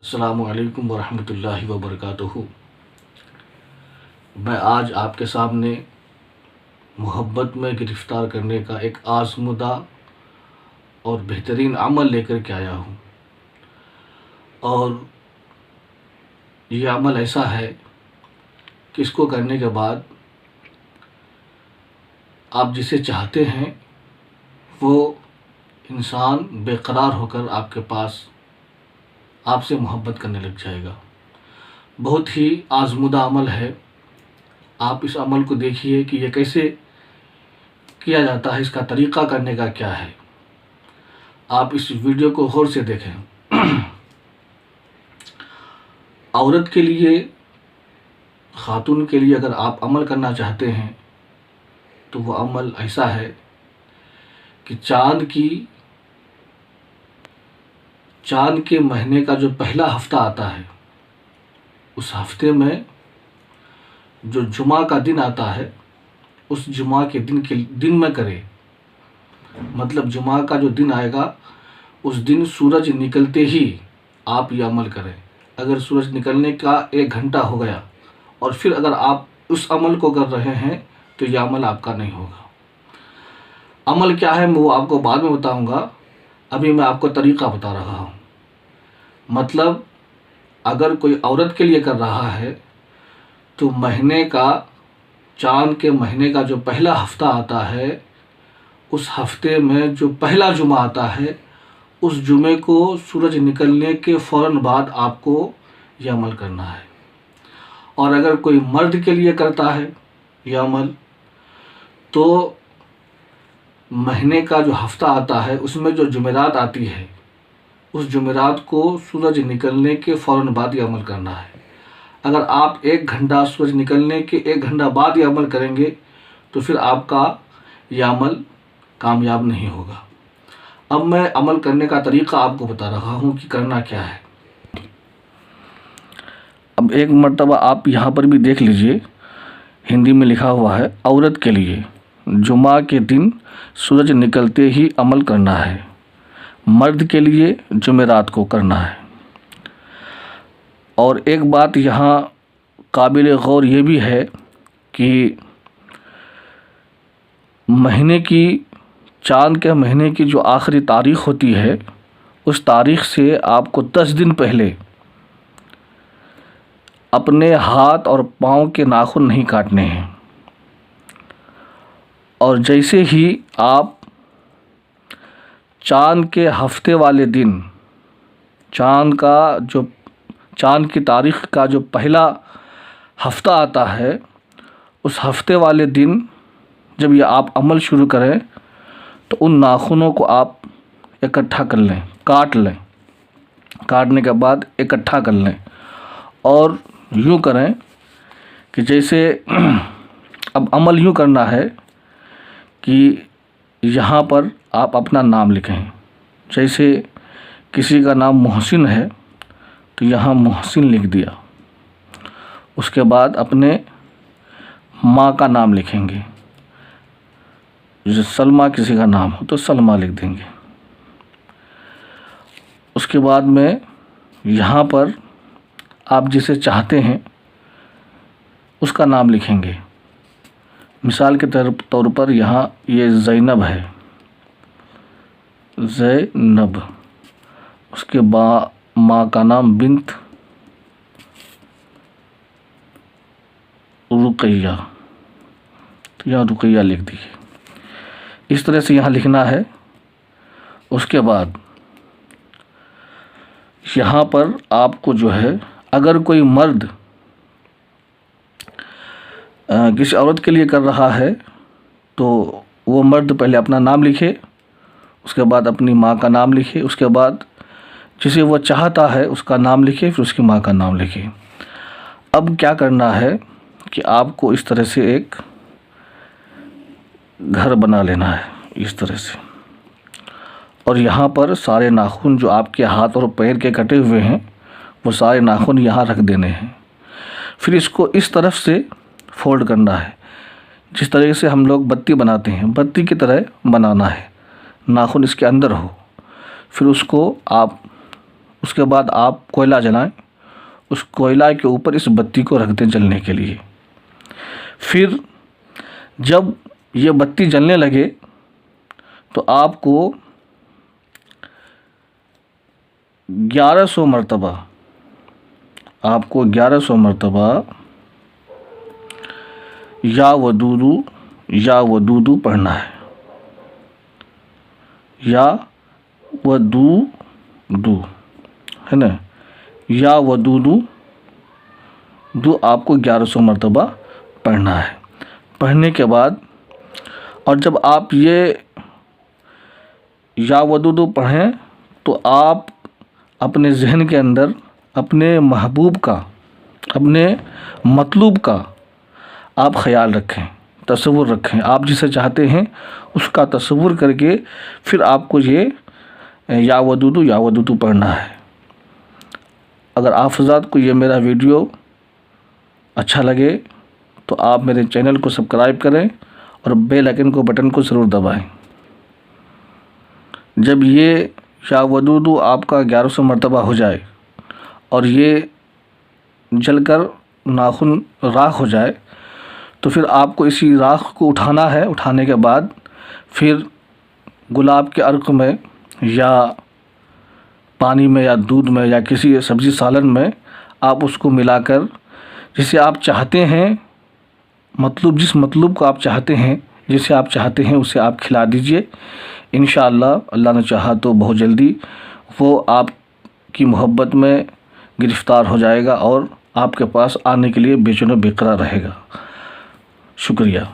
अस्सलामु अलैकुम वरहमतुल्लाहि वबरकातुहू। मैं आज आपके सामने मोहब्बत में गिरफ़्तार करने का एक आज़मुदा और बेहतरीन अमल लेकर के आया हूँ। और ये अमल ऐसा है कि इसको करने के बाद आप जिसे चाहते हैं वो इंसान बेकरार होकर आपके पास आपसे मोहब्बत करने लग जाएगा। बहुत ही आज़मुदा अमल है। आप इस अमल को देखिए कि ये कैसे किया जाता है, इसका तरीक़ा करने का क्या है। आप इस वीडियो को गौर से देखें। औरत के लिए, ख़ातून के लिए अगर आप अमल करना चाहते हैं तो वो अमल ऐसा है कि चाँद के महीने का जो पहला हफ़्ता आता है उस हफ़्ते में जो जुमा का दिन आता है उस जुमा के दिन में करें। मतलब जुमा का जो दिन आएगा उस दिन सूरज निकलते ही आप ये अमल करें। अगर सूरज निकलने का 1 घंटा हो गया और फिर अगर आप उस अमल को कर रहे हैं तो यह अमल आपका नहीं होगा। अमल क्या है वो आपको बाद में बताऊंगा, अभी मैं आपको तरीक़ा बता रहा हूँ। मतलब अगर कोई औरत के लिए कर रहा है तो चाँद के महीने का जो पहला हफ़्ता आता है उस हफ़्ते में जो पहला जुमा आता है उस जुमे को सूरज निकलने के फ़ौरन बाद आपको यह अमल करना है। और अगर कोई मर्द के लिए करता है यह अमल तो महीने का जो हफ़्ता आता है उसमें जो जुमेरात आती है उस जुमेरात को सूरज निकलने के फ़ौरन बाद यह अमल करना है। अगर आप 1 घंटा सूरज निकलने के 1 घंटा बाद ये अमल करेंगे तो फिर आपका यह अमल कामयाब नहीं होगा। अब मैं अमल करने का तरीक़ा आपको बता रहा हूँ कि करना क्या है। अब एक मर्तबा आप यहाँ पर भी देख लीजिए, हिंदी में लिखा हुआ है औरत के लिए जुमा के दिन सूरज निकलते ही अमल करना है, मर्द के लिए जुमेरात को करना है। और एक बात यहाँ काबिल गौर ये भी है कि चाँद के महीने की जो आखिरी तारीख़ होती है उस तारीख़ से आपको 10 दिन पहले अपने हाथ और पाँव के नाखून नहीं काटने हैं। और जैसे ही आप चाँद के हफ़्ते वाले दिन, चाँद की तारीख़ का जो पहला हफ़्ता आता है उस हफ़्ते वाले दिन जब ये आप अमल शुरू करें तो उन नाखूनों को आप इकट्ठा कर लें, काट लें। काटने के बाद इकट्ठा कर लें और यूँ करें कि जैसे अब अमल यूँ करना है कि यहाँ पर आप अपना नाम लिखें। जैसे किसी का नाम मोहसिन है तो यहाँ मोहसिन लिख दिया। उसके बाद अपने माँ का नाम लिखेंगे। जैसे सलमा किसी का नाम हो तो सलमा लिख देंगे। उसके बाद में यहाँ पर आप जिसे चाहते हैं उसका नाम लिखेंगे। मिसाल के तौर पर यहाँ ये ज़ैनब है, ज़ैनब। उसके बाद माँ का नाम बिन्त रुकैया, तो यहाँ रुकैया लिख दीजिए। इस तरह से यहाँ लिखना है। उसके बाद यहाँ पर आपको जो है, अगर कोई मर्द किसी औरत के लिए कर रहा है तो वो मर्द पहले अपना नाम लिखे, उसके बाद अपनी माँ का नाम लिखे, उसके बाद जिसे वो चाहता है उसका नाम लिखे, फिर उसकी माँ का नाम लिखे। अब क्या करना है कि आपको इस तरह से एक घर बना लेना है, इस तरह से। और यहाँ पर सारे नाखून जो आपके हाथ और पैर के कटे हुए हैं वो सारे नाखून यहाँ रख देने हैं। फिर इसको इस तरफ से फोल्ड करना है, जिस तरीके से हम लोग बत्ती बनाते हैं, बत्ती की तरह बनाना है, नाखून इसके अंदर हो। फिर उसको आप उसके बाद आप कोयला जलाएं, उस कोयला के ऊपर इस बत्ती को रख दें जलने के लिए। फिर जब ये बत्ती जलने लगे तो आपको 1100 मरतबा या वदूदू पढ़ना है। या वदूदू है ना, या वदूदू आपको 1100 मरतबा पढ़ना है। पढ़ने के बाद और जब आप ये या वदूदू पढ़ें तो आप अपने जहन के अंदर अपने महबूब का, अपने मतलूब का आप ख़याल रखें, तसव्वुर रखें। आप जिसे चाहते हैं उसका तसव्वुर करके फिर आपको ये या वदूदू पढ़ना है। अगर आप हज़रात को ये मेरा वीडियो अच्छा लगे तो आप मेरे चैनल को सब्सक्राइब करें और बेल आइकन को बटन को ज़रूर दबाएं। जब ये या वदूदू आपका 1100 मरतबा हो जाए और ये जलकर नाखून राख हो जाए तो फिर आपको इसी राख को उठाना है। उठाने के बाद फिर गुलाब के अर्क में या पानी में या दूध में या किसी सब्ज़ी सालन में आप उसको मिलाकर जिसे आप चाहते हैं, मतलब जिस मतलूब को आप चाहते हैं, जिसे आप चाहते हैं उसे आप खिला दीजिए। इंशाअल्लाह अल्लाह ने चाहा तो बहुत जल्दी वो आपकी मोहब्बत में गिरफ़्तार हो जाएगा और आपके पास आने के लिए बेचैन बेकरार रहेगा। शुक्रिया।